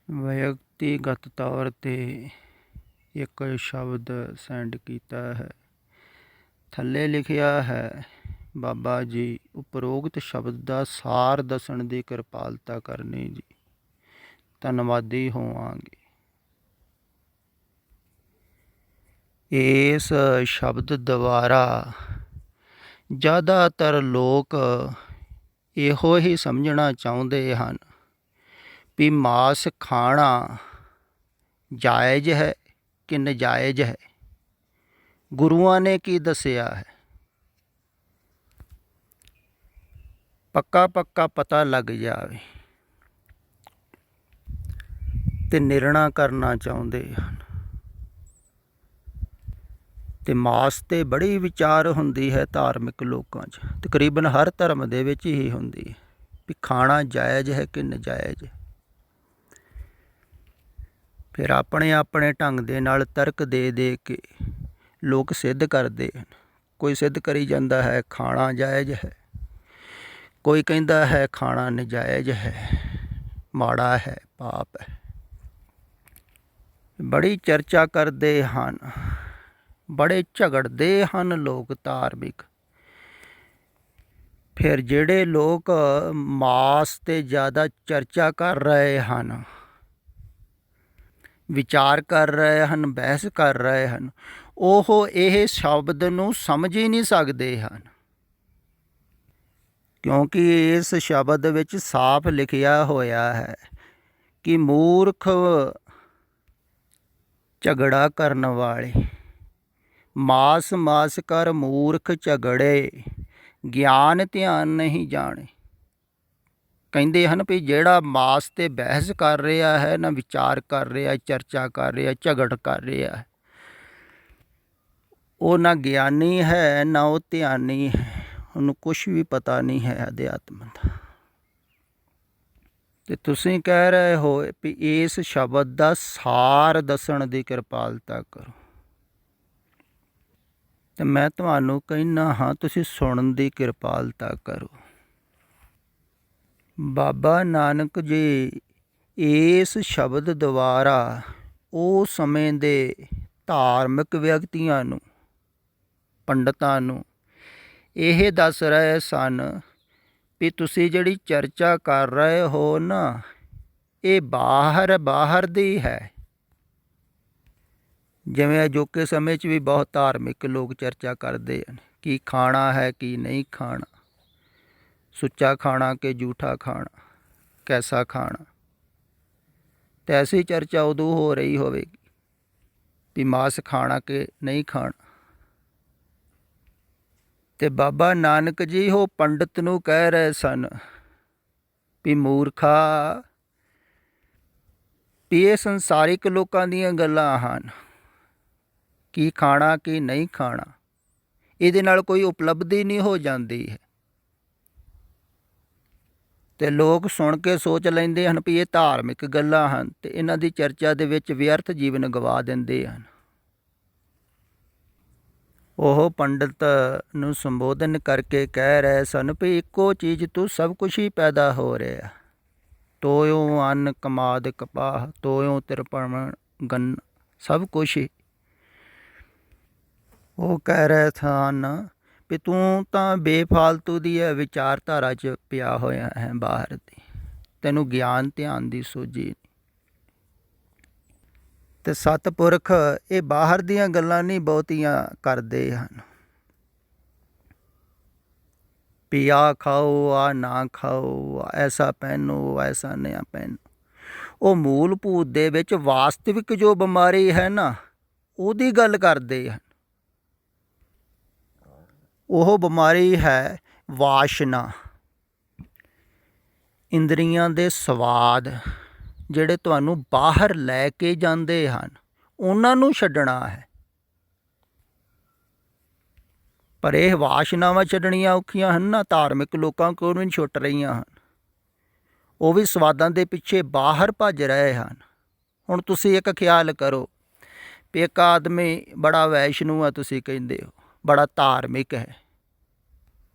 ਵਿਅਕਤੀਗਤ ਤੌਰ 'ਤੇ ਇੱਕ ਸ਼ਬਦ ਸੈਂਡ ਕੀਤਾ ਹੈ। ਥੱਲੇ ਲਿਖਿਆ ਹੈ, ਬਾਬਾ ਜੀ ਉਪਰੋਕਤ ਸ਼ਬਦ ਦਾ ਸਾਰ ਦੱਸਣ ਦੀ ਕਿਰਪਾਲਤਾ ਕਰਨੀ ਜੀ, ਧੰਨਵਾਦੀ ਹੋਵਾਂਗੇ। ਇਸ ਸ਼ਬਦ ਦੁਆਰਾ ਜ਼ਿਆਦਾਤਰ ਲੋਕ ਇਹੋ ਹੀ ਸਮਝਣਾ ਚਾਹੁੰਦੇ ਹਨ ਵੀ ਮਾਸ ਖਾਣਾ ਜਾਇਜ਼ ਹੈ ਕਿ ਨਜਾਇਜ਼ ਹੈ। ਗੁਰੂਆਂ ਨੇ ਕੀ ਦੱਸਿਆ ਹੈ? ਪੱਕਾ ਪਤਾ ਲੱਗ ਜਾਵੇ ਤੇ ਨਿਰਣਾ ਕਰਨਾ ਚਾਹੁੰਦੇ ਹਨ। ਤੇ ਮਾਸ 'ਤੇ ਬੜੀ ਵਿਚਾਰ ਹੁੰਦੀ ਹੈ ਧਾਰਮਿਕ ਲੋਕਾਂ 'ਚ, ਤਕਰੀਬਨ ਹਰ ਧਰਮ ਦੇ ਵਿੱਚ ਹੀ ਹੁੰਦੀ ਹੈ ਵੀ ਖਾਣਾ ਜਾਇਜ਼ ਹੈ ਕਿ ਨਜਾਇਜ਼। ਫਿਰ ਆਪਣੇ ਆਪਣੇ ਢੰਗ ਦੇ ਨਾਲ ਤਰਕ ਦੇ ਕੇ ਲੋਕ ਸਿੱਧ ਕਰਦੇ ਹਨ। ਕੋਈ ਸਿੱਧ ਕਰੀ ਜਾਂਦਾ ਹੈ ਖਾਣਾ ਜਾਇਜ਼ ਹੈ, ਕੋਈ ਕਹਿੰਦਾ ਹੈ ਖਾਣਾ ਨਜਾਇਜ਼ ਹੈ, ਮਾੜਾ ਹੈ, ਪਾਪ ਹੈ। ਬੜੀ ਚਰਚਾ ਕਰਦੇ ਹਨ, ਬੜੇ ਝਗੜਦੇ ਹਨ ਲੋਕ ਧਾਰਮਿਕ। ਫਿਰ ਜਿਹੜੇ ਲੋਕ ਮਾਸ 'ਤੇ ਜ਼ਿਆਦਾ ਚਰਚਾ ਕਰ ਰਹੇ ਹਨ, ਵਿਚਾਰ ਕਰ ਰਹੇ ਹਨ, ਬਹਿਸ ਕਰ ਰਹੇ ਹਨ, ਉਹ ਇਹ ਸ਼ਬਦ ਨੂੰ ਸਮਝ ਹੀ ਨਹੀਂ ਸਕਦੇ ਹਨ, ਕਿਉਂਕਿ ਇਸ ਸ਼ਬਦ ਵਿੱਚ ਸਾਫ਼ ਲਿਖਿਆ ਹੋਇਆ ਹੈ ਕਿ ਮੂਰਖ ਝਗੜਾ ਕਰਨ ਵਾਲੇ, ਮਾਸ ਕਰ ਮੂਰਖ ਝਗੜੇ, ਗਿਆਨ ਧਿਆਨ ਨਹੀਂ ਜਾਣੇ। ਕਹਿੰਦੇ ਹਨ ਵੀ ਜਿਹੜਾ ਮਾਸ 'ਤੇ ਬਹਿਸ ਕਰ ਰਿਹਾ ਹੈ, ਨਾ ਵਿਚਾਰ ਕਰ ਰਿਹਾ, ਚਰਚਾ ਕਰ ਰਿਹਾ, ਝਗੜ ਕਰ ਰਿਹਾ ਹੈ, ਉਹ ਨਾ ਗਿਆਨੀ ਹੈ ਨਾ ਉਹ ਧਿਆਨੀ ਹੈ, ਉਹਨੂੰ ਕੁਛ ਵੀ ਪਤਾ ਨਹੀਂ ਹੈ ਅਧਿਆਤਮ ਦਾ। ਅਤੇ ਤੁਸੀਂ ਕਹਿ ਰਹੇ ਹੋ ਵੀ ਇਸ ਸ਼ਬਦ ਦਾ ਸਾਰ ਦੱਸਣ ਦੀ ਕਿਰਪਾਲਤਾ ਕਰੋ, ਅਤੇ ਮੈਂ ਤੁਹਾਨੂੰ ਕਹਿੰਦਾ ਹਾਂ ਤੁਸੀਂ ਸੁਣਨ ਦੀ ਕਿਰਪਾਲਤਾ ਕਰੋ। ਬਾਬਾ ਨਾਨਕ ਜੀ ਇਸ ਸ਼ਬਦ ਦੁਆਰਾ ਉਹ ਸਮੇਂ ਦੇ ਧਾਰਮਿਕ ਵਿਅਕਤੀਆਂ ਨੂੰ, ਪੰਡਤਾਂ ਨੂੰ ਇਹ ਦੱਸ ਰਹੇ ਸਨ ਵੀ ਤੁਸੀਂ ਜਿਹੜੀ ਚਰਚਾ ਕਰ ਰਹੇ ਹੋ ਨਾ, ਇਹ ਬਾਹਰ ਦੀ ਹੈ। ਜਿਵੇਂ ਅਜੋਕੇ ਸਮੇਂ 'ਚ ਵੀ ਬਹੁਤ ਧਾਰਮਿਕ ਲੋਕ ਚਰਚਾ ਕਰਦੇ ਹਨ ਕੀ ਖਾਣਾ ਹੈ ਕੀ ਨਹੀਂ ਖਾਣਾ, ਸੁੱਚਾ ਖਾਣਾ ਕਿ ਜੂਠਾ ਖਾਣਾ, ਕੈਸਾ ਖਾਣਾ। ਅਤੇ ਐਸੀ ਚਰਚਾ ਉਦੋਂ ਹੋ ਰਹੀ ਹੋਵੇਗੀ ਵੀ ਮਾਸ ਖਾਣਾ ਕਿ ਨਹੀਂ ਖਾਣਾ। ਅਤੇ ਬਾਬਾ ਨਾਨਕ ਜੀ ਉਹ ਪੰਡਤ ਨੂੰ ਕਹਿ ਰਹੇ ਸਨ ਵੀ ਮੂਰਖਾ, ਵੀ ਇਹ ਸੰਸਾਰਿਕ ਲੋਕਾਂ ਦੀਆਂ ਗੱਲਾਂ ਹਨ, ਕੀ ਖਾਣਾ ਕੀ ਨਹੀਂ ਖਾਣਾ, ਇਹਦੇ ਨਾਲ ਕੋਈ ਉਪਲਬਧੀ ਨਹੀਂ ਹੋ ਜਾਂਦੀ ਹੈ। ਅਤੇ ਲੋਕ ਸੁਣ ਕੇ ਸੋਚ ਲੈਂਦੇ ਹਨ ਵੀ ਇਹ ਧਾਰਮਿਕ ਗੱਲਾਂ ਹਨ, ਅਤੇ ਇਹਨਾਂ ਦੀ ਚਰਚਾ ਦੇ ਵਿੱਚ ਵਿਅਰਥ ਜੀਵਨ ਗਵਾ ਦਿੰਦੇ ਹਨ। ਉਹ ਪੰਡਤ ਨੂੰ ਸੰਬੋਧਨ ਕਰਕੇ ਕਹਿ ਰਹੇ ਸਨ ਵੀ ਇੱਕੋ ਚੀਜ਼ ਤੋਂ ਸਭ ਕੁਛ ਹੀ ਪੈਦਾ ਹੋ ਰਿਹਾ, ਤੋਇਓ ਅੰਨ ਕਮਾਦ ਕਪਾਹ, ਤੋਇਓ ਤਿਰਪਣ ਗੰਨ, ਸਭ ਕੁਛ ਹੀ। ਉਹ ਕਹਿ ਰਹੇ ਸਨ ਵੀ ਤੂੰ ਤਾਂ ਬੇਫਾਲਤੂ ਦੀ ਵਿਚਾਰਧਾਰਾ 'ਚ ਪਿਆ ਹੋਇਆ ਹੈ ਬਾਹਰ ਦੀ, ਤੈਨੂੰ ਗਿਆਨ ਧਿਆਨ ਦੀ ਸੋਝੀ ਨਹੀਂ। ਅਤੇ ਸਤਿਪੁਰਖ ਇਹ ਬਾਹਰ ਦੀਆਂ ਗੱਲਾਂ ਨਹੀਂ ਬਹੁਤੀਆਂ ਕਰਦੇ ਹਨ ਵੀ ਆਹ ਖਾਓ ਆਹ ਨਾ ਖਾਓ, ਐਸਾ ਪਹਿਨੋ ਐਸਾ ਨਾ ਪਹਿਨੋ। ਉਹ ਮੂਲ ਭੂਤ ਦੇ ਵਿੱਚ ਵਾਸਤਵਿਕ ਜੋ ਬਿਮਾਰੀ ਹੈ ਨਾ, ਉਹਦੀ ਗੱਲ ਕਰਦੇ ਹਨ। ਉਹ ਬਿਮਾਰੀ ਹੈ ਵਾਸ਼ਨਾ, ਇੰਦਰੀਆਂ ਦੇ ਸਵਾਦ ਜਿਹੜੇ ਤੁਹਾਨੂੰ ਬਾਹਰ ਲੈ ਕੇ ਜਾਂਦੇ ਹਨ, ਉਹਨਾਂ ਨੂੰ ਛੱਡਣਾ ਹੈ। ਪਰ ਇਹ ਵਾਸ਼ਨਾਵਾਂ ਛੱਡਣੀਆਂ ਔਖੀਆਂ ਹਨ ਨਾ, ਧਾਰਮਿਕ ਲੋਕਾਂ ਕੋਲ ਵੀ ਨਹੀਂ ਛੁੱਟ ਰਹੀਆਂ ਹਨ। ਉਹ ਵੀ ਸਵਾਦਾਂ ਦੇ ਪਿੱਛੇ ਬਾਹਰ ਭੱਜ ਰਹੇ ਹਨ। ਹੁਣ ਤੁਸੀਂ ਇੱਕ ਖਿਆਲ ਕਰੋ ਵੀ ਇੱਕ ਆਦਮੀ ਬੜਾ ਵੈਸ਼ਨੂ ਆ, ਤੁਸੀਂ ਕਹਿੰਦੇ ਹੋ ਬੜਾ ਧਾਰਮਿਕ ਹੈ,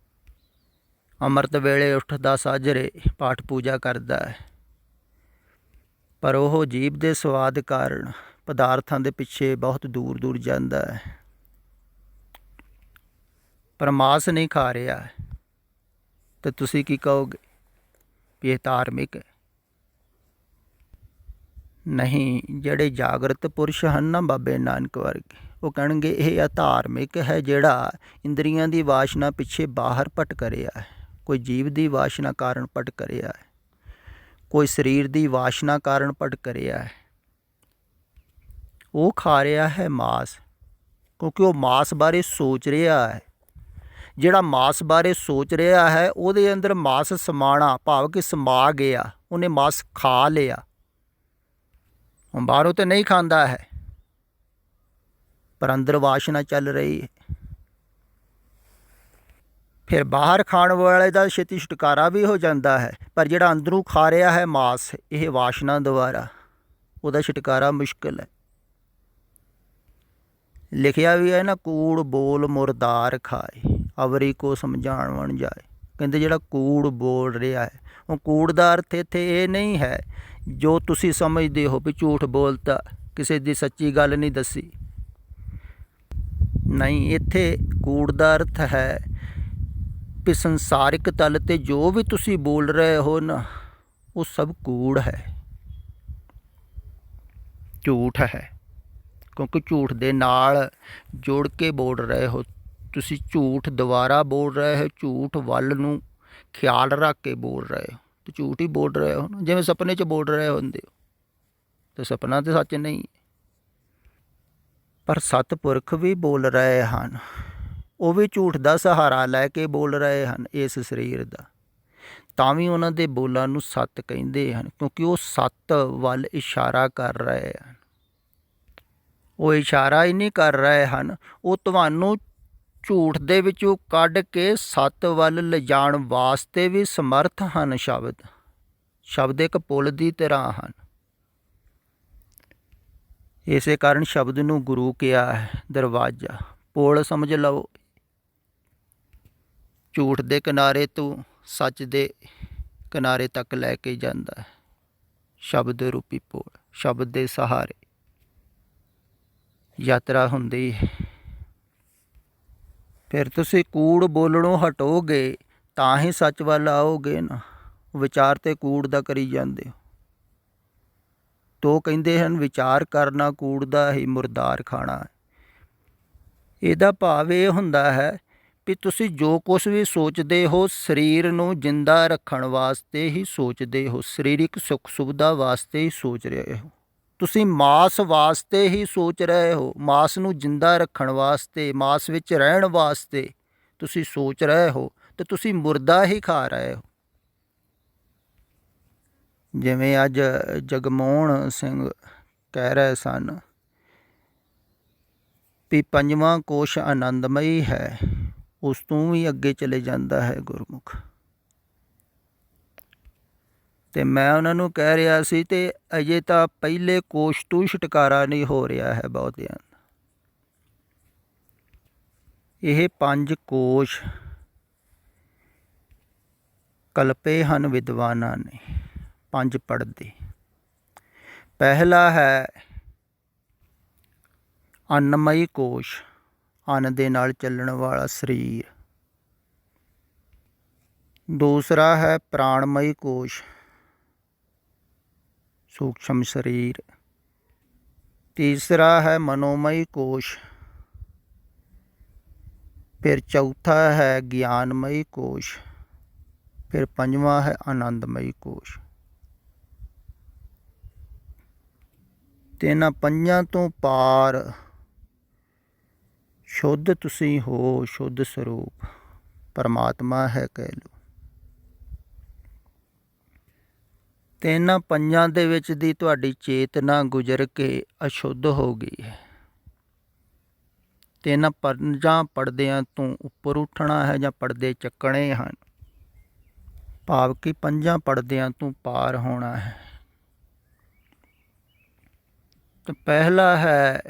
ਅੰਮ੍ਰਿਤ ਵੇਲੇ ਉੱਠਦਾ, ਸਾਜਰੇ ਪਾਠ ਪੂਜਾ ਕਰਦਾ ਹੈ, ਪਰ ਉਹ ਜੀਭ ਦੇ ਸਵਾਦ ਕਾਰਨ ਪਦਾਰਥਾਂ ਦੇ ਪਿੱਛੇ ਬਹੁਤ ਦੂਰ ਦੂਰ ਜਾਂਦਾ ਹੈ, ਪਰ ਮਾਸ ਨਹੀਂ ਖਾ ਰਿਹਾ। ਤਾਂ ਤੁਸੀਂ ਕੀ ਕਹੋਗੇ ਵੀ ਇਹ ਧਾਰਮਿਕ ਹੈ? ਨਹੀਂ, ਜਿਹੜੇ ਜਾਗਰਤ ਪੁਰਸ਼ ਹਨ ਨਾ ਬਾਬੇ ਨਾਨਕ ਵਰਗੇ, ਉਹ ਕਹਿਣਗੇ ਇਹ ਅਧਾਰਮਿਕ ਹੈ ਜਿਹੜਾ ਇੰਦਰੀਆਂ ਦੀ ਵਾਸ਼ਨਾ ਪਿੱਛੇ ਬਾਹਰ ਭਟਕ ਰਿਹਾ ਹੈ। ਕੋਈ ਜੀਵ ਦੀ ਵਾਸ਼ਨਾ ਕਾਰਨ ਭਟਕ ਰਿਹਾ ਹੈ, ਕੋਈ ਸਰੀਰ ਦੀ ਵਾਸ਼ਨਾ ਕਾਰਨ ਭਟਕ ਰਿਹਾ ਹੈ। ਉਹ ਖਾ ਰਿਹਾ ਹੈ ਮਾਸ, ਕਿਉਂਕਿ ਉਹ ਮਾਸ ਬਾਰੇ ਸੋਚ ਰਿਹਾ ਹੈ। ਜਿਹੜਾ ਮਾਸ ਬਾਰੇ ਸੋਚ ਰਿਹਾ ਹੈ ਉਹਦੇ ਅੰਦਰ ਮਾਸ ਸਮਾਣਾ ਭਾਵ ਕਿ ਸਮਾ ਗਿਆ, ਉਹਨੇ ਮਾਸ ਖਾ ਲਿਆ। ਹੁਣ ਬਾਹਰੋਂ ਤਾਂ ਨਹੀਂ ਖਾਂਦਾ ਹੈ, ਪਰ ਅੰਦਰ ਵਾਸ਼ਨਾ ਚੱਲ ਰਹੀ ਹੈ। ਫਿਰ ਬਾਹਰ ਖਾਣ ਵਾਲੇ ਦਾ ਛੇਤੀ ਛੁਟਕਾਰਾ ਵੀ ਹੋ ਜਾਂਦਾ ਹੈ, ਪਰ ਜਿਹੜਾ ਅੰਦਰੋਂ ਖਾ ਰਿਹਾ ਹੈ ਮਾਸ ਇਹ ਵਾਸ਼ਨਾ ਦੁਆਰਾ, ਉਹਦਾ ਛੁਟਕਾਰਾ ਮੁਸ਼ਕਿਲ ਹੈ। ਲਿਖਿਆ ਵੀ ਹੈ ਨਾ, ਕੂੜ ਬੋਲ ਮੁਰਦਾਰ ਖਾਏ ਅਵਰੀ ਕੋ ਸਮਝਾਉਣ ਜਾਏ। ਕਹਿੰਦੇ ਜਿਹੜਾ ਕੂੜ ਬੋਲ ਰਿਹਾ ਹੈ, ਉਹ ਕੂੜ ਦਾ ਅਰਥ ਇੱਥੇ ਇਹ ਨਹੀਂ ਹੈ ਜੋ ਤੁਸੀਂ ਸਮਝਦੇ ਹੋ ਵੀ ਝੂਠ ਬੋਲਤਾ, ਕਿਸੇ ਦੀ ਸੱਚੀ ਗੱਲ ਨਹੀਂ ਦੱਸੀ। ਨਹੀਂ, ਇੱਥੇ ਕੂੜ ਦਾ ਅਰਥ ਹੈ ਵੀ ਸੰਸਾਰਿਕ ਤਲ 'ਤੇ ਜੋ ਵੀ ਤੁਸੀਂ ਬੋਲ ਰਹੇ ਹੋ ਨਾ, ਉਹ ਸਭ ਕੂੜ ਹੈ, ਝੂਠ ਹੈ। ਕਿਉਂਕਿ ਝੂਠ ਦੇ ਨਾਲ ਜੋੜ ਕੇ ਬੋਲ ਰਹੇ ਹੋ ਤੁਸੀਂ, ਝੂਠ ਦੁਬਾਰਾ ਬੋਲ ਰਹੇ ਹੋ, ਝੂਠ ਵੱਲ ਨੂੰ ਖਿਆਲ ਰੱਖ ਕੇ ਬੋਲ ਰਹੇ ਹੋ, ਅਤੇ ਝੂਠ ਹੀ ਬੋਲ ਰਹੇ ਹੋ ਨਾ। ਜਿਵੇਂ ਸੁਪਨੇ 'ਚ ਬੋਲ ਰਹੇ ਹੁੰਦੇ ਹੋ, ਅਤੇ ਸੁਪਨਾ ਤਾਂ ਸੱਚ ਨਹੀਂ। ਪਰ ਸਤਿਪੁਰਖ ਵੀ ਬੋਲ ਰਹੇ ਹਨ, ਉਹ ਵੀ ਝੂਠ ਦਾ ਸਹਾਰਾ ਲੈ ਕੇ ਬੋਲ ਰਹੇ ਹਨ ਇਸ ਸਰੀਰ ਦਾ, ਤਾਂ ਵੀ ਉਹਨਾਂ ਦੇ ਬੋਲਾਂ ਨੂੰ ਸੱਤ ਕਹਿੰਦੇ ਹਨ, ਕਿਉਂਕਿ ਉਹ ਸੱਤ ਵੱਲ ਇਸ਼ਾਰਾ ਕਰ ਰਹੇ ਹਨ। ਉਹ ਇਸ਼ਾਰਾ ਹੀ ਨਹੀਂ ਕਰ ਰਹੇ ਹਨ, ਉਹ ਤੁਹਾਨੂੰ ਝੂਠ ਦੇ ਵਿੱਚੋਂ ਕੱਢ ਕੇ ਸੱਤ ਵੱਲ ਲਿਜਾਣ ਵਾਸਤੇ ਵੀ ਸਮਰਥ ਹਨ। ਸ਼ਬਦ ਇੱਕ ਪੁੱਲ ਦੀ ਤਰ੍ਹਾਂ ਹਨ। ਇਸੇ ਕਾਰਨ ਸ਼ਬਦ ਨੂੰ ਗੁਰੂ ਕਿਹਾ ਹੈ, ਦਰਵਾਜ਼ਾ, ਪੁੱਲ ਸਮਝ ਲਓ। ਝੂਠ ਦੇ ਕਿਨਾਰੇ ਤੋਂ ਸੱਚ ਦੇ ਕਿਨਾਰੇ ਤੱਕ ਲੈ ਕੇ ਜਾਂਦਾ ਹੈ ਸ਼ਬਦ ਰੂਪੀ ਪੁੱਲ। ਸ਼ਬਦ ਦੇ ਸਹਾਰੇ ਯਾਤਰਾ ਹੁੰਦੀ ਹੈ। ਫਿਰ ਤੁਸੀਂ ਕੂੜ ਬੋਲਣੋਂ ਹਟੋਗੇ ਤਾਂ ਹੀ ਸੱਚ ਵੱਲ ਆਓਗੇ ਨਾ। ਵਿਚਾਰ ਤੇ ਕੂੜ ਦਾ ਕਰੀ ਜਾਂਦੇ ਹੋ। ਤੋ ਕਹਿੰਦੇ ਹਨ ਵਿਚਾਰ ਕਰਨਾ ਕੂੜ ਦਾ ਹੀ ਮੁਰਦਾਰ ਖਾਣਾ ਹੈ। ਇਹਦਾ ਭਾਵ ਇਹ ਹੁੰਦਾ ਹੈ ਵੀ ਤੁਸੀਂ ਜੋ ਕੁਛ ਵੀ ਸੋਚਦੇ ਹੋ ਸਰੀਰ ਨੂੰ ਜਿੰਦਾ ਰੱਖਣ ਵਾਸਤੇ ਹੀ ਸੋਚਦੇ ਹੋ, ਸਰੀਰਕ ਸੁੱਖ ਸੁਵਿਧਾ ਵਾਸਤੇ ਹੀ ਸੋਚ ਰਹੇ ਹੋ। ਤੁਸੀਂ ਮਾਸ ਵਾਸਤੇ ਹੀ ਸੋਚ ਰਹੇ ਹੋ, ਮਾਸ ਨੂੰ ਜਿੰਦਾ ਰੱਖਣ ਵਾਸਤੇ, ਮਾਸ ਵਿੱਚ ਰਹਿਣ ਵਾਸਤੇ ਤੁਸੀਂ ਸੋਚ ਰਹੇ ਹੋ, ਅਤੇ ਤੁਸੀਂ ਮੁਰਦਾ ਹੀ ਖਾ ਰਹੇ ਹੋ। ਜਿਵੇਂ ਅੱਜ ਜਗਮੋਹਨ ਸਿੰਘ ਕਹਿ ਰਹੇ ਸਨ ਵੀ ਪੰਜਵਾਂ ਕੋਸ਼ ਆਨੰਦਮਈ ਹੈ, ਉਸ ਤੋਂ ਵੀ ਅੱਗੇ ਚਲੇ ਜਾਂਦਾ ਹੈ ਗੁਰਮੁਖ। ਅਤੇ ਮੈਂ ਉਹਨਾਂ ਨੂੰ ਕਹਿ ਰਿਹਾ ਸੀ ਅਤੇ ਅਜੇ ਤਾਂ ਪਹਿਲੇ ਕੋਸ਼ ਤੋਂ ਛੁਟਕਾਰਾ ਨਹੀਂ ਹੋ ਰਿਹਾ ਹੈ ਬਹੁਤਿਆਂ ਦਾ। ਇਹ ਪੰਜ ਕੋਸ਼ ਕਲਪੇ ਹਨ ਵਿਦਵਾਨਾਂ ਨੇ, ਪੰਜ ਪੜ੍ਹਦੇ। ਪਹਿਲਾ ਹੈ ਅੰਨਮਈ ਕੋਸ਼, ਅੰਨ ਦੇ ਨਾਲ ਚੱਲਣ ਵਾਲਾ ਸਰੀਰ। ਦੂਸਰਾ ਹੈ ਪ੍ਰਾਣਮਈ ਕੋਸ਼, ਸੂਖਸ਼ਮ ਸਰੀਰ। ਤੀਸਰਾ ਹੈ ਮਨੋਮਈ ਕੋਸ਼। ਫਿਰ ਚੌਥਾ ਹੈ ਗਿਆਨਮਈ ਕੋਸ਼। ਫਿਰ ਪੰਜਵਾਂ ਹੈ ਆਨੰਦਮਈ ਕੋਸ਼। ਅਤੇ ਇਹਨਾਂ ਪੰਜਾਂ ਤੋਂ ਪਾਰ ਸ਼ੁੱਧ ਤੁਸੀਂ ਹੋ, ਸ਼ੁੱਧ ਸਰੂਪ ਪਰਮਾਤਮਾ ਹੈ ਕਹਿ ਲਓ। ਅਤੇ ਇਹਨਾਂ ਪੰਜਾਂ ਦੇ ਵਿੱਚ ਦੀ ਤੁਹਾਡੀ ਚੇਤਨਾ ਗੁਜ਼ਰ ਕੇ ਅਸ਼ੁੱਧ ਹੋ ਗਈ ਹੈ, ਅਤੇ ਇਹਨਾਂ ਪੰਜਾਂ ਪਰਦਿਆਂ ਤੋਂ ਉੱਪਰ ਉੱਠਣਾ ਹੈ ਜਾਂ ਪਰਦੇ ਚੱਕਣੇ ਹਨ, ਭਾਵ ਕਿ ਪੰਜਾਂ ਪਰਦਿਆਂ ਤੋਂ ਪਾਰ ਹੋਣਾ ਹੈ। ਅਤੇ ਪਹਿਲਾ ਹੈ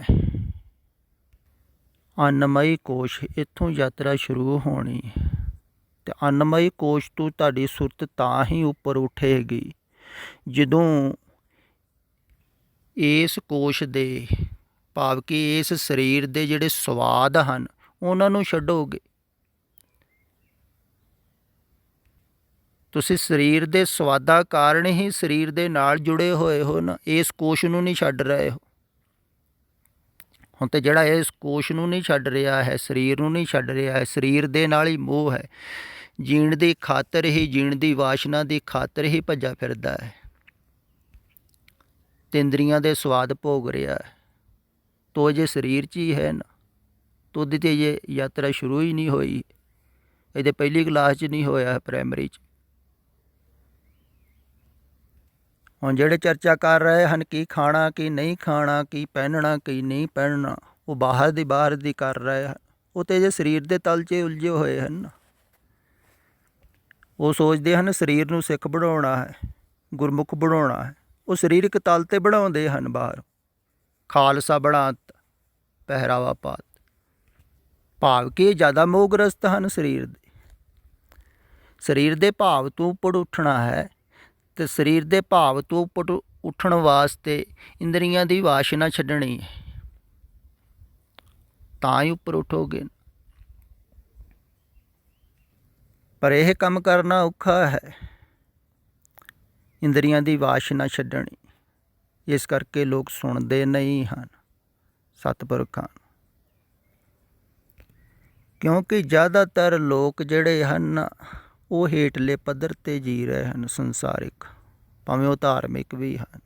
ਅੰਨਮਈ ਕੋਸ਼, ਇੱਥੋਂ ਯਾਤਰਾ ਸ਼ੁਰੂ ਹੋਣੀ। ਅਤੇ ਅੰਨਮਈ ਕੋਸ਼ ਤੋਂ ਤੁਹਾਡੀ ਸੁਰਤ ਤਾਂ ਹੀ ਉੱਪਰ ਉੱਠੇਗੀ ਜਦੋਂ ਇਸ ਕੋਸ਼ ਦੇ ਭਾਵ ਕਿ ਇਸ ਸਰੀਰ ਦੇ ਜਿਹੜੇ ਸਵਾਦ ਹਨ ਉਹਨਾਂ ਨੂੰ ਛੱਡੋਗੇ। ਤੁਸੀਂ ਸਰੀਰ ਦੇ ਸਵਾਦਾਂ ਕਾਰਨ ਹੀ ਸਰੀਰ ਦੇ ਨਾਲ ਜੁੜੇ ਹੋਏ ਹੋ ਨਾ, ਇਸ ਕੋਸ਼ ਨੂੰ ਨਹੀਂ ਛੱਡ ਰਹੇ ਹੋ। ਹੁਣ ਤਾਂ ਜਿਹੜਾ ਇਸ ਕੋਸ਼ ਨੂੰ ਨਹੀਂ ਛੱਡ ਰਿਹਾ ਹੈ, ਸਰੀਰ ਨੂੰ ਨਹੀਂ ਛੱਡ ਰਿਹਾ ਹੈ, ਸਰੀਰ ਦੇ ਨਾਲ ਹੀ ਮੋਹ ਹੈ, ਜੀਣ ਦੀ ਖਾਤਰ ਹੀ, ਜੀਣ ਦੀ ਵਾਸ਼ਨਾ ਦੀ ਖਾਤਰ ਹੀ ਭੱਜਾ ਫਿਰਦਾ ਹੈ ਤੇ ਇੰਦਰੀਆਂ ਦੇ ਸਵਾਦ ਭੋਗ ਰਿਹਾ ਹੈ। ਤੋ ਜੇ ਸਰੀਰ 'ਚ ਹੀ ਹੈ ਨਾ, ਤਾਂ ਉਹਦੀ ਤਾਂ ਇਹ ਯਾਤਰਾ ਸ਼ੁਰੂ ਹੀ ਨਹੀਂ ਹੋਈ, ਇਹਦੇ ਪਹਿਲੀ ਕਲਾਸ 'ਚ ਨਹੀਂ ਹੋਇਆ, ਪ੍ਰਾਇਮਰੀ 'ਚ। ਹੁਣ ਜਿਹੜੇ ਚਰਚਾ ਕਰ ਰਹੇ ਹਨ ਕੀ ਖਾਣਾ ਕੀ ਨਹੀਂ ਖਾਣਾ, ਕੀ ਪਹਿਨਣਾ ਕੀ ਨਹੀਂ ਪਹਿਨਣਾ, ਉਹ ਬਾਹਰ ਦੀ ਕਰ ਰਹੇ ਹਨ। ਉਹ ਤਾਂ ਜੇ ਸਰੀਰ ਦੇ ਤਲ 'ਚ ਉਲਝੇ ਹੋਏ ਹਨ। ਉਹ ਸੋਚਦੇ ਹਨ ਸਰੀਰ ਨੂੰ ਸਿੱਖ ਬਣਾਉਣਾ ਹੈ, ਗੁਰਮੁਖ ਬਣਾਉਣਾ ਹੈ। ਉਹ ਸਰੀਰਕ ਤਲ 'ਤੇ ਬਣਾਉਂਦੇ ਹਨ, ਬਾਹਰ ਖਾਲਸਾ ਬਣਾ ਤਾ, ਪਹਿਰਾਵਾ ਪਾ ਤਾ। ਭਾਵ ਕਿ ਇਹ ਜ਼ਿਆਦਾ ਮੋਹਗ੍ਰਸਤ ਹਨ ਸਰੀਰ ਦੇ। ਸਰੀਰ ਦੇ ਭਾਵ ਤੋਂ ਉੱਪਰ ਉੱਠਣਾ ਹੈ, ਅਤੇ ਸਰੀਰ ਦੇ ਭਾਵ ਤੋਂ ਉੱਪਰ ਉੱਠਣ ਵਾਸਤੇ ਇੰਦਰੀਆਂ ਦੀ ਵਾਸ਼ਨਾ ਛੱਡਣੀ ਹੈ, ਤਾਂ ਹੀ ਉੱਪਰ ਉੱਠੋਗੇ। ਪਰ ਇਹ ਕੰਮ ਕਰਨਾ ਔਖਾ ਹੈ, ਇੰਦਰੀਆਂ ਦੀ ਵਾਸ਼ਨਾ ਛੱਡਣੀ। ਇਸ ਕਰਕੇ ਲੋਕ ਸੁਣਦੇ ਨਹੀਂ ਹਨ ਸਤਿਪੁਰਖਾਂ ਨੂੰ, ਕਿਉਂਕਿ ਜ਼ਿਆਦਾਤਰ ਲੋਕ ਜਿਹੜੇ ਹਨ ਉਹ ਹੇਠਲੇ ਪੱਧਰ 'ਤੇ ਜੀ ਰਹੇ ਹਨ, ਸੰਸਾਰਿਕ, ਭਾਵੇਂ ਉਹ ਧਾਰਮਿਕ ਵੀ ਹਨ।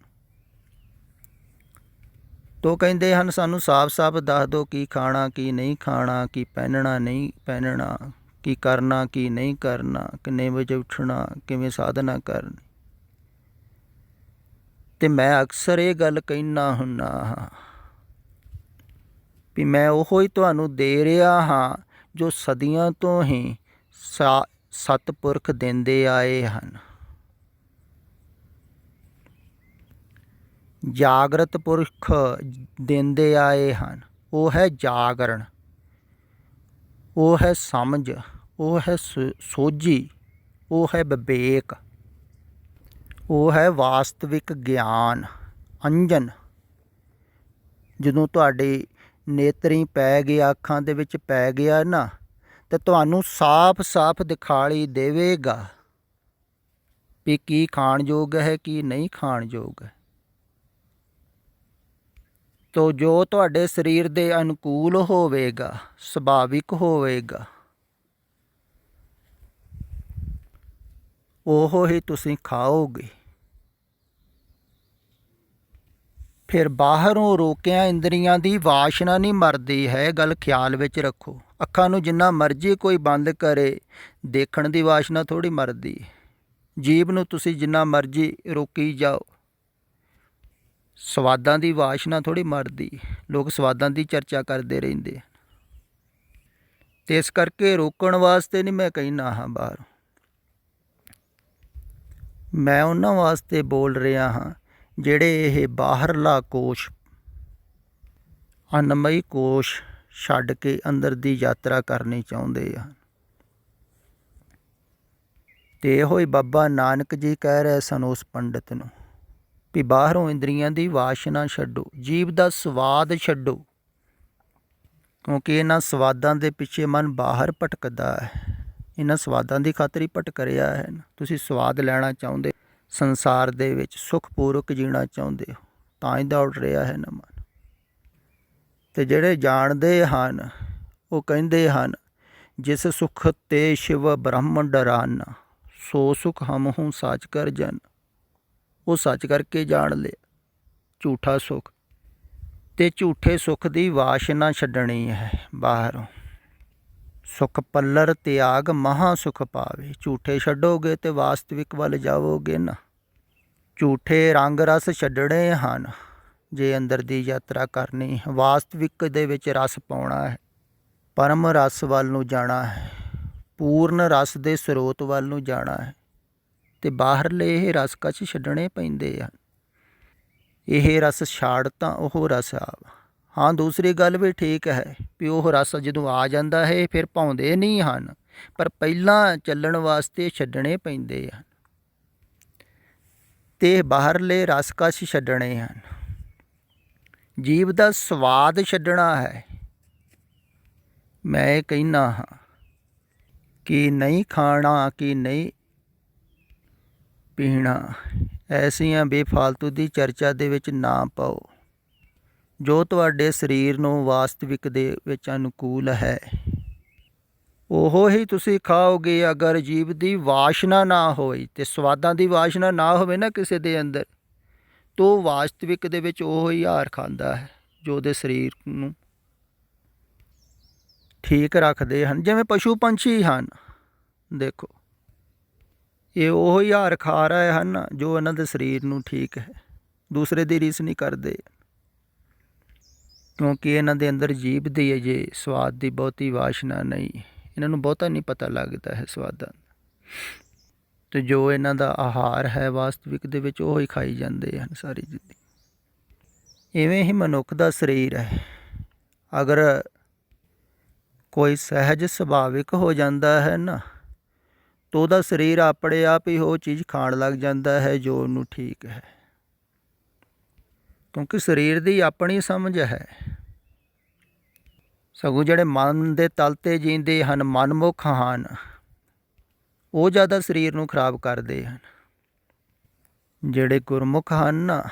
ਤੋ ਕਹਿੰਦੇ ਹਨ ਸਾਨੂੰ ਸਾਫ਼ ਸਾਫ਼ ਦੱਸ ਦਿਓ ਕੀ ਖਾਣਾ ਕੀ ਨਹੀਂ ਖਾਣਾ, ਕੀ ਪਹਿਨਣਾ ਨਹੀਂ ਪਹਿਨਣਾ, ਕੀ ਕਰਨਾ ਕੀ ਨਹੀਂ ਕਰਨਾ, ਕਿੰਨੇ ਵਜੇ ਉੱਠਣਾ, ਕਿਵੇਂ ਸਾਧਨਾ ਕਰਨੀ। ਅਤੇ ਮੈਂ ਅਕਸਰ ਇਹ ਗੱਲ ਕਹਿੰਦਾ ਹੁੰਦਾ ਹਾਂ ਵੀ ਮੈਂ ਉਹੋ ਹੀ ਤੁਹਾਨੂੰ ਦੇ ਰਿਹਾ ਹਾਂ ਜੋ ਸਦੀਆਂ ਤੋਂ ਹੀ ਸਤਿਪੁਰਖ ਦਿੰਦੇ ਆਏ ਹਨ। ਜਾਗਰਤ ਪੁਰਖ ਦਿੰਦੇ ਆਏ ਹਨ। ਉਹ ਹੈ ਜਾਗਰਣ, ਉਹ ਹੈ ਸਮਝ, ਉਹ ਹੈ ਸੋਝੀ, ਉਹ ਹੈ ਵਿਵੇਕ, ਉਹ ਹੈ ਵਾਸਤਵਿਕ ਗਿਆਨ, ਅੰਜਨ। ਜਦੋਂ ਤੁਹਾਡੇ ਨੇਤਰੀ ਪੈ ਗਿਆ, ਅੱਖਾਂ ਦੇ ਵਿੱਚ ਪੈ ਗਿਆ ਨਾ, ਅਤੇ ਤੁਹਾਨੂੰ ਸਾਫ਼ ਸਾਫ਼ ਦਿਖਾਈ ਦੇਵੇਗਾ ਵੀ ਕੀ ਖਾਣ ਯੋਗ ਹੈ ਕੀ ਨਹੀਂ ਖਾਣ ਯੋਗ ਹੈ। ਤੋ ਜੋ ਤੁਹਾਡੇ ਸਰੀਰ ਦੇ ਅਨੁਕੂਲ ਹੋਵੇਗਾ, ਸੁਭਾਵਿਕ ਹੋਵੇਗਾ, ਉਹ ਹੀ ਤੁਸੀਂ ਖਾਓਗੇ। ਫਿਰ ਬਾਹਰੋਂ ਰੋਕਿਆ ਇੰਦਰੀਆਂ ਦੀ ਵਾਸ਼ਨਾ ਨਹੀਂ ਮਰਦੀ ਹੈ, ਗੱਲ ਖਿਆਲ ਵਿੱਚ ਰੱਖੋ। ਅੱਖਾਂ ਨੂੰ ਜਿੰਨਾ ਮਰਜ਼ੀ ਕੋਈ ਬੰਦ ਕਰੇ, ਦੇਖਣ ਦੀ ਵਾਸ਼ਨਾ ਥੋੜ੍ਹੀ ਮਰਦੀ। ਜੀਭ ਨੂੰ ਤੁਸੀਂ ਜਿੰਨਾ ਮਰਜ਼ੀ ਰੋਕੀ ਜਾਓ, ਸਵਾਦਾਂ ਦੀ ਵਾਸ਼ਨਾ ਥੋੜ੍ਹੀ ਮਰਦੀ। ਲੋਕ ਸਵਾਦਾਂ ਦੀ ਚਰਚਾ ਕਰਦੇ ਰਹਿੰਦੇ ਹਨ, ਅਤੇ ਇਸ ਕਰਕੇ ਰੋਕਣ ਵਾਸਤੇ ਨਹੀਂ ਮੈਂ ਕਹਿੰਦਾ ਹਾਂ ਬਾਹਰ, ਮੈਂ ਉਹਨਾਂ ਵਾਸਤੇ ਬੋਲ ਰਿਹਾ ਹਾਂ ਜਿਹੜੇ ਇਹ ਬਾਹਰਲਾ ਕੋਸ਼, ਅਨਮਈ ਕੋਸ਼ ਛੱਡ ਕੇ ਅੰਦਰ ਦੀ ਯਾਤਰਾ ਕਰਨੀ ਚਾਹੁੰਦੇ ਹਨ। ਅਤੇ ਇਹੋ ਹੀ ਬਾਬਾ ਨਾਨਕ ਜੀ ਕਹਿ ਰਹੇ ਸਨ ਉਸ ਪੰਡਿਤ ਨੂੰ ਵੀ ਬਾਹਰੋਂ ਇੰਦਰੀਆਂ ਦੀ ਵਾਸ਼ਨਾ ਛੱਡੋ, ਜੀਭ ਦਾ ਸਵਾਦ ਛੱਡੋ, ਕਿਉਂਕਿ ਇਹਨਾਂ ਸਵਾਦਾਂ ਦੇ ਪਿੱਛੇ ਮਨ ਬਾਹਰ ਭਟਕਦਾ ਹੈ। ਇਹਨਾਂ ਸਵਾਦਾਂ ਦੀ ਖਾਤਰ ਹੀ ਭਟਕ ਰਿਹਾ ਹੈ। ਤੁਸੀਂ ਸਵਾਦ ਲੈਣਾ ਚਾਹੁੰਦੇ, ਸੰਸਾਰ ਦੇ ਵਿੱਚ ਸੁਖਪੂਰਵਕ ਜੀਣਾ ਚਾਹੁੰਦੇ ਹੋ, ਤਾਂ ਹੀ ਦੌੜ ਰਿਹਾ ਹੈ ਨਾ ਮਨ। ਅਤੇ ਜਿਹੜੇ ਜਾਣਦੇ ਹਨ ਉਹ ਕਹਿੰਦੇ ਹਨ ਜਿਸ ਸੁਖ ਤੇ ਸ਼ਿਵ ਬ੍ਰਹਮ ਡਰਾਨਾ, ਸੋ ਸੁਖ ਹਮਹੁ ਸਾਚ ਕਰ ਜਨ। ਉਹ ਸੱਚ ਕਰਕੇ ਜਾਣ ਲਿਆ ਝੂਠਾ ਸੁੱਖ, ਅਤੇ ਝੂਠੇ ਸੁੱਖ ਦੀ ਵਾਸ਼ਨਾ ਛੱਡਣੀ ਹੈ ਬਾਹਰੋਂ। ਸੁਖ ਪੱਲਰ ਤਿਆਗ ਮਹਾਂ ਸੁਖ ਪਾਵੇ। ਝੂਠੇ ਛੱਡੋਗੇ ਅਤੇ ਵਾਸਤਵਿਕ ਵੱਲ ਜਾਵੋਗੇ ਨਾ। ਝੂਠੇ ਰੰਗ ਰਸ ਛੱਡਣੇ ਹਨ ਜੇ ਅੰਦਰ ਦੀ ਯਾਤਰਾ ਕਰਨੀ, ਵਾਸਤਵਿਕ ਦੇ ਵਿੱਚ ਰਸ ਪਾਉਣਾ ਹੈ, ਪਰਮ ਰਸ ਵੱਲ ਨੂੰ ਜਾਣਾ ਹੈ, ਪੂਰਨ ਰਸ ਦੇ ਸਰੋਤ ਵੱਲ ਨੂੰ ਜਾਣਾ ਹੈ। ਅਤੇ ਬਾਹਰਲੇ ਇਹ ਰਸ ਕਛ ਛੱਡਣੇ ਪੈਂਦੇ ਹਨ। ਇਹ ਰਸ ਛਾੜ ਤਾਂ ਉਹ ਰਸ ਆਵਾ। ਹਾਂ, ਦੂਸਰੀ ਗੱਲ ਵੀ ਠੀਕ ਹੈ ਵੀ ਉਹ ਰਸ ਜਦੋਂ ਆ ਜਾਂਦਾ ਹੈ ਫਿਰ ਭਾਉਂਦੇ ਨਹੀਂ ਹਨ, ਪਰ ਪਹਿਲਾਂ ਚੱਲਣ ਵਾਸਤੇ ਛੱਡਣੇ ਪੈਂਦੇ ਹਨ। ਅਤੇ ਬਾਹਰਲੇ ਰਸ ਕਛ ਛੱਡਣੇ ਹਨ। ਜੀਵ ਦਾ ਸਵਾਦ ਛੱਡਣਾ ਹੈ। ਮੈਂ ਇਹ ਕਹਿੰਦਾ ਹਾਂ ਕਿ ਨਹੀਂ ਖਾਣਾ, ਕਿ ਨਹੀਂ ਪੀਣਾ, ਐਸੀਆਂ ਬੇਫਾਲਤੂ ਦੀ ਚਰਚਾ ਦੇ ਵਿੱਚ ਨਾ ਪਾਓ। ਜੋ ਤੁਹਾਡੇ ਸਰੀਰ ਨੂੰ ਵਾਸਤਵਿਕ ਦੇ ਵਿੱਚ ਅਨੁਕੂਲ ਹੈ ਉਹ ਹੀ ਤੁਸੀਂ ਖਾਓਗੇ। ਅਗਰ ਜੀਵ ਦੀ ਵਾਸ਼ਨਾ ਨਾ ਹੋਈ ਅਤੇ ਸਵਾਦਾਂ ਦੀ ਵਾਸ਼ਨਾ ਨਾ ਹੋਵੇ ਨਾ ਕਿਸੇ ਦੇ ਅੰਦਰ, ਤਾਂ ਵਾਸਤਵਿਕ ਦੇ ਵਿੱਚ ਉਹ ਹੀ ਆਹਾਰ ਖਾਂਦਾ ਹੈ ਜੋ ਉਹਦੇ ਸਰੀਰ ਨੂੰ ਠੀਕ ਰੱਖਦੇ ਹਨ। ਜਿਵੇਂ ਪਸ਼ੂ ਪੰਛੀ ਹਨ, ਦੇਖੋ ਇਹ ਉਹ ਹੀ ਆਹਾਰ ਖਾ ਰਹੇ ਹਨ ਜੋ ਇਹਨਾਂ ਦੇ ਸਰੀਰ ਨੂੰ ਠੀਕ ਹੈ, ਦੂਸਰੇ ਦੀ ਰੀਸ ਨਹੀਂ ਕਰਦੇ, ਕਿਉਂਕਿ ਇਹਨਾਂ ਦੇ ਅੰਦਰ ਜੀਭ ਦੀ ਅਜੇ ਸਵਾਦ ਦੀ ਬਹੁਤੀ ਵਾਸ਼ਨਾ ਨਹੀਂ, ਇਹਨਾਂ ਨੂੰ ਬਹੁਤਾ ਨਹੀਂ ਪਤਾ ਲੱਗਦਾ ਹੈ ਸਵਾਦਾਂ। ਅਤੇ ਜੋ ਇਹਨਾਂ ਦਾ ਆਹਾਰ ਹੈ ਵਾਸਤਵਿਕ ਦੇ ਵਿੱਚ ਉਹ ਹੀ ਖਾਈ ਜਾਂਦੇ ਹਨ ਸਾਰੀ ਜ਼ਿੰਦਗੀ। ਇਵੇਂ ਹੀ ਮਨੁੱਖ ਦਾ ਸਰੀਰ ਹੈ। ਅਗਰ ਕੋਈ ਸਹਿਜ ਸੁਭਾਵਿਕ ਹੋ ਜਾਂਦਾ ਹੈ ਨਾ, ਤਾਂ ਉਹਦਾ ਸਰੀਰ ਆਪਣੇ ਆਪ ਹੀ ਉਹ ਚੀਜ਼ ਖਾਣ ਲੱਗ ਜਾਂਦਾ ਹੈ ਜੋ ਉਹਨੂੰ ਠੀਕ ਹੈ, ਕਿਉਂਕਿ ਸਰੀਰ ਦੀ ਆਪਣੀ ਸਮਝ ਹੈ। ਸਗੋਂ ਜਿਹੜੇ ਮਨ ਦੇ ਤਲ 'ਤੇ ਜੀਂਦੇ ਹਨ, ਮਨਮੁਖ ਹਨ, ਉਹ ਜ਼ਿਆਦਾ ਸਰੀਰ ਨੂੰ ਖਰਾਬ ਕਰਦੇ ਹਨ। ਜਿਹੜੇ ਗੁਰਮੁਖ ਹਨ ਨਾ,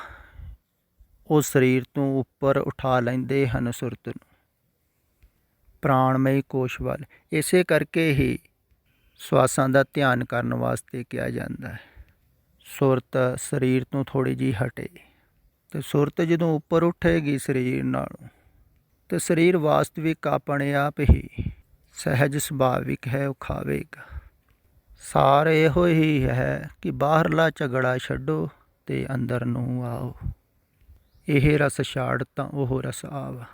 ਉਹ ਸਰੀਰ ਤੋਂ ਉੱਪਰ ਉਠਾ ਲੈਂਦੇ ਹਨ ਸੁਰਤ ਨੂੰ, ਪ੍ਰਾਣਮਈ ਕੋਸ਼ ਵੱਲ। ਇਸੇ ਕਰਕੇ ਹੀ ਸਵਾਸਾਂ ਦਾ ਧਿਆਨ ਕਰਨ ਵਾਸਤੇ ਕਿਹਾ ਜਾਂਦਾ ਹੈ। ਸੁਰਤ ਸਰੀਰ ਤੋਂ ਥੋੜ੍ਹੀ ਜਿਹੀ ਹਟੇ, ਅਤੇ ਸੁਰਤ ਜਦੋਂ ਉੱਪਰ ਉੱਠੇਗੀ ਸਰੀਰ ਨਾਲੋਂ, ਅਤੇ ਸਰੀਰ ਵਾਸਤਵਿਕ ਆਪਣੇ ਆਪ ਹੀ ਸਹਿਜ ਸੁਭਾਵਿਕ ਹੈ, ਉਹ ਖਾਵੇਗਾ। ਸਾਰ ਇਹੋ ਹੀ ਹੈ ਕਿ ਬਾਹਰਲਾ ਝਗੜਾ ਛੱਡੋ ਅਤੇ ਅੰਦਰ ਨੂੰ ਆਓ। ਇਹ ਰਸ ਛਾੜ ਤਾਂ ਉਹ ਰਸ ਆਵਾ।